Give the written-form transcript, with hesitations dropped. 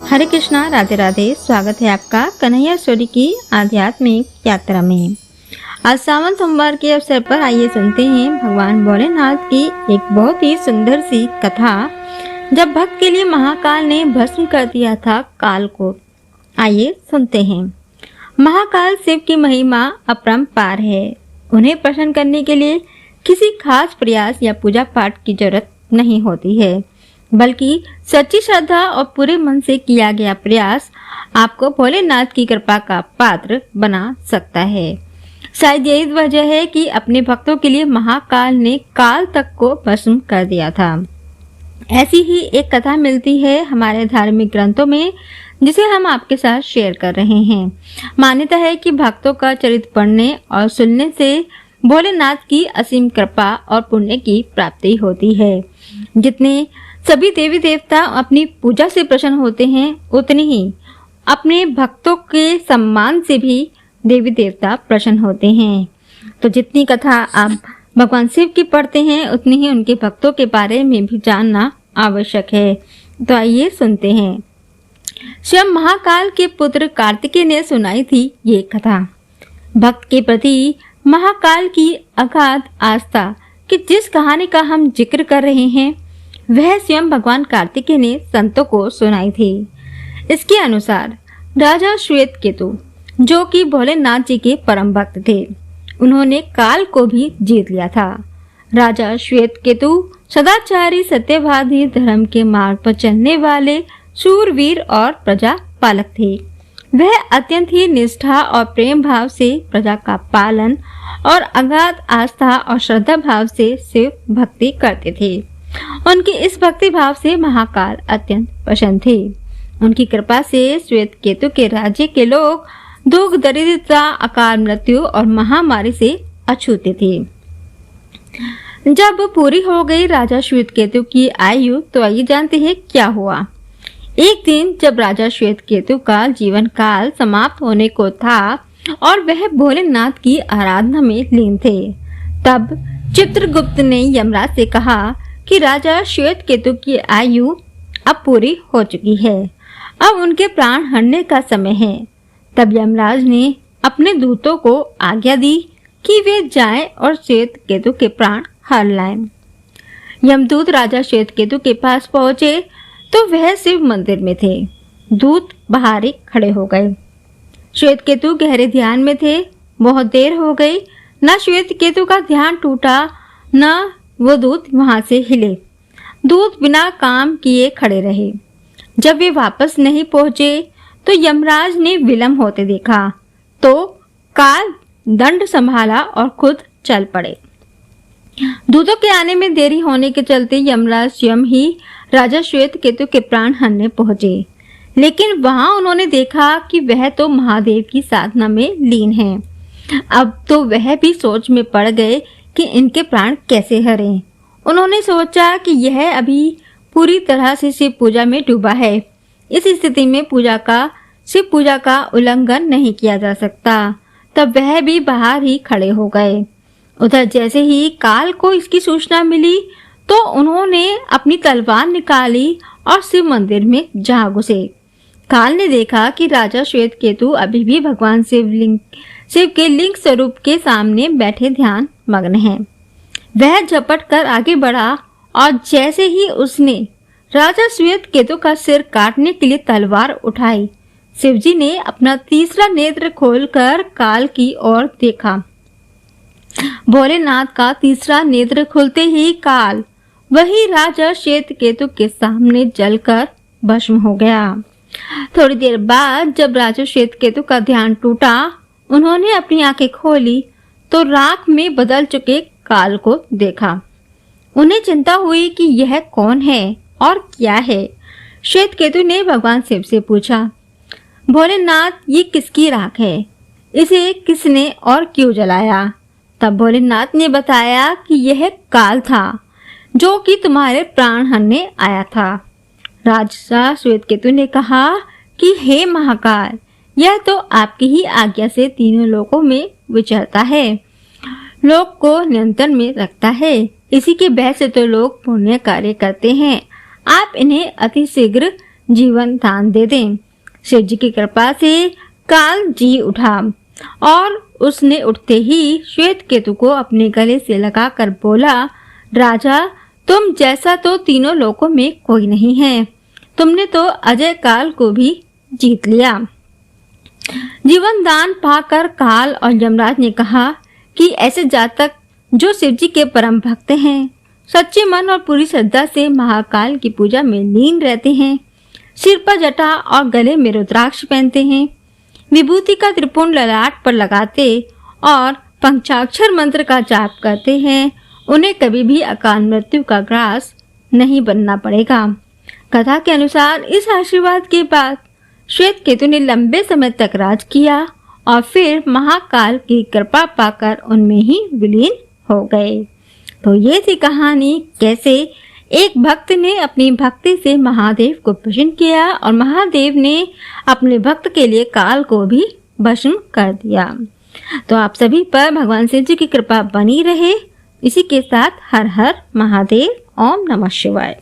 हरे कृष्णा, राधे राधे। स्वागत है आपका कन्हैया स्टोरी की आध्यात्मिक यात्रा में। आज सावन सोमवार के अवसर पर आइए सुनते हैं भगवान भोलेनाथ की एक बहुत ही सुंदर सी कथा, जब भक्त के लिए महाकाल ने भस्म कर दिया था काल को। आइए सुनते हैं। महाकाल शिव की महिमा अपरंपार है। उन्हें प्रसन्न करने के लिए किसी खास प्रयास या पूजा पाठ की जरूरत नहीं होती है, बल्कि सच्ची श्रद्धा और पूरे मन से किया गया प्रयास आपको भोलेनाथ की कृपा का पात्र बना सकता है। शायद यही वजह है कि अपने भक्तों के लिए महाकाल ने काल तक को भस्म कर दिया था। ऐसी ही एक कथा मिलती है हमारे धार्मिक ग्रंथों में, जिसे हम आपके साथ शेयर कर रहे हैं। मान्यता है कि भक्तों का चरित्र पढ़ने और सुनने से भोलेनाथ की असीम कृपा और पुण्य की प्राप्ति होती है। जितने सभी देवी देवता अपनी पूजा से प्रसन्न होते हैं, उतने ही अपने भक्तों के सम्मान से भी देवी देवता प्रसन्न होते हैं। तो जितनी कथा आप भगवान शिव की पढ़ते हैं, उतनी ही उनके भक्तों के बारे में भी जानना आवश्यक है। तो आइए सुनते हैं। स्वयं महाकाल के पुत्र कार्तिकेय ने सुनाई थी ये कथा। भक्त के प्रति महाकाल की अगाध आस्था कि जिस कहानी का हम जिक्र कर रहे हैं, वह स्वयं भगवान कार्तिकेय ने संतों को सुनाई थी। इसके अनुसार राजा श्वेतकेतु, जो कि भोलेनाथ जी के परम भक्त थे, उन्होंने काल को भी जीत लिया था। राजा श्वेतकेतु सदाचारी, सत्यवादी, धर्म के मार्ग पर चलने वाले शूरवीर और प्रजा पालक थे। वह अत्यंत ही निष्ठा और प्रेम भाव से प्रजा का पालन और अगाध आस्था और श्रद्धा भाव से शिव भक्ति करते थे। उनकी इस भक्ति भाव से महाकाल अत्यंत प्रसन्न थे। उनकी कृपा से श्वेतकेतु के राज्य के लोग दुख, दरिद्रता, अकाल मृत्यु और महामारी से अछूते थे। जब पूरी हो गई राजा श्वेतकेतु की आयु, तो आइए जानते हैं क्या हुआ। एक दिन जब राजा श्वेतकेतु का जीवन काल समाप्त होने को था और वह भोलेनाथ की आराधना में लीन थे, तब चित्रगुप्त ने यमराज से कहा कि राजा श्वेतकेतु की आयु अब पूरी हो चुकी है, अब उनके प्राण हरने का समय है। तब यमराज ने अपने दूतों को आज्ञा दी कि वे जाएं और श्वेतकेतु के प्राण हर लाएं। यमदूत राजा श्वेतकेतु के पास पहुंचे तो वह शिव मंदिर में थे। दूत बाहर ही खड़े हो गए। श्वेतकेतु गहरे ध्यान में थे। बहुत देर हो गई, न श्वेतकेतु का ध्यान टूटा, न वो दूत वहां से हिले। दूत बिना काम किए खड़े रहे। जब वे वापस नहीं पहुंचे तो यमराज ने विलंब होते देखा, तो काल दंड संभाला और खुद चल पड़े। दूतों के आने में देरी होने के चलते यमराज स्वयं ही राजा श्वेतकेतु के प्राण हरने पहुंचे, लेकिन वहां उन्होंने देखा कि वह तो महादेव की साधना में लीन है। अब तो वह भी सोच में पड़ गए कि इनके प्राण कैसे हरें। उन्होंने सोचा कि यह अभी पूरी तरह से शिव पूजा में डूबा है। इस स्थिति में शिव पूजा का उल्लंघन नहीं किया जा सकता। तब वह भी बाहर ही खड़े हो गए। उधर जैसे ही काल को इसकी सूचना मिली, तो उन्होंने अपनी तलवार निकाली और शिव मंदिर में जा घुसे। काल ने देखा कि राजा श्वेतकेतु अभी भी भगवान शिव के लिंग स्वरूप के सामने बैठे ध्यान मग्न हैं। वह झपट कर आगे बढ़ा और जैसे ही उसने राजा श्वेतकेतु का सिर काटने के लिए तलवार उठाई, शिवजी ने अपना तीसरा नेत्र खोलकर काल की ओर देखा। भोलेनाथ का तीसरा नेत्र खुलते ही काल वही राजा श्वेतकेतु के सामने जलकर भस्म हो गया। थोड़ी देर बाद जब राजा श्वेतकेतु का ध्यान टूटा, उन्होंने अपनी आंखें खोली तो राख में बदल चुके काल को देखा। उन्हें चिंता हुई कि यह कौन है और क्या है। श्वेतकेतु ने भगवान शिव से पूछा, भोलेनाथ, ये किसकी राख है? इसे किसने और क्यों जलाया? तब भोलेनाथ ने बताया कि यह काल था, जो कि तुम्हारे प्राण हरने आया था। राजा श्वेतकेतु ने कहा कि हे महाकाल, यह तो आपकी ही आज्ञा से तीनों लोकों में विचरता है, लोक को नियंत्रण में रखता है। इसी के बह से तो लोग पुण्य कार्य करते हैं। आप इन्हें अति शीघ्र जीवन दान दे दें। शिव जी की कृपा से काल जी उठा और उसने उठते ही श्वेत केतु को अपने गले से लगाकर बोला, राजा, तुम जैसा तो तीनों लोकों में कोई नहीं है। तुमने तो अजय काल को भी जीत लिया। जीवन दान पाकर काल और यमराज ने कहा कि ऐसे जातक जो शिव जी के परम भक्त हैं, सच्चे मन और पूरी श्रद्धा से महाकाल की पूजा में लीन रहते हैं, सिर पर जटा और गले में रुद्राक्ष पहनते हैं, विभूति का त्रिपुंड ललाट पर लगाते और पंचाक्षर मंत्र का जाप करते हैं, उन्हें कभी भी अकाल मृत्यु का ग्रास नहीं बनना पड़ेगा। कथा के अनुसार इस आशीर्वाद के बाद श्वेत केतु ने लंबे समय तक राज किया और फिर महाकाल की कृपा पाकर उनमें ही विलीन हो गए। तो ये थी कहानी कैसे एक भक्त ने अपनी भक्ति से महादेव को प्रसन्न किया और महादेव ने अपने भक्त के लिए काल को भी भस्म कर दिया। तो आप सभी पर भगवान शिव जी की कृपा बनी रहे। इसी के साथ हर हर महादेव। ओम नमः शिवाय।